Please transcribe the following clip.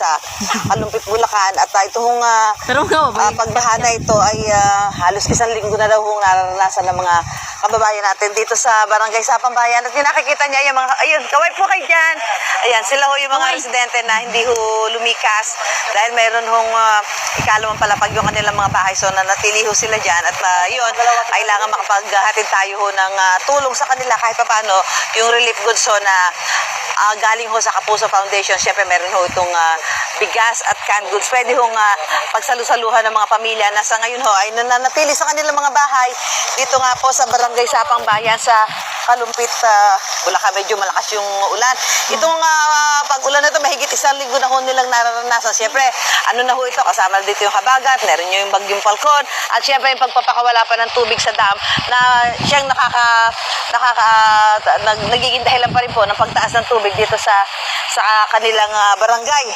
sa Kalumpit, Bulacan. At itong pagbaha na ito ay halos isang linggo na daw nararanasan ng mga kababayan natin dito sa Barangay Sapang Bayan. At yung nakikita niya, yung mga, ayun, kaway po kayo dyan. Ayan, sila ho yung mga residente na hindi ho lumikas dahil mayroon hong ikalawang palapag yung kanilang mga bahay. So, nanatili ho sila dyan. At yun, kailangan makapaghatid tayo ho ng tulong sa kanila kahit pa paano yung relief goods ho na galing ho sa Kapuso Foundation. Siyempre, meron ho itong bigas at canned goods. Pwede hong pagsalusaluhan ng mga pamilya na sa ngayon ho ay nananatili sa kanilang mga bahay. Dito nga po sa Barangay Sapang Bayan sa Kalumpit, Bulacan. Medyo malakas yung ulan. Itong pag-ulan na ito, mahigit isang linggo na ho nilang nararanasan. Siyempre, ano na ho ito, kasama dito yung habagat, meron yung bagyong Falcon, at siyempre yung pagpapakawala pa ng tubig sa dam na siyang nagiging dahilan pa rin po ng pagtaas ng tubig dito sa kanilang barangay.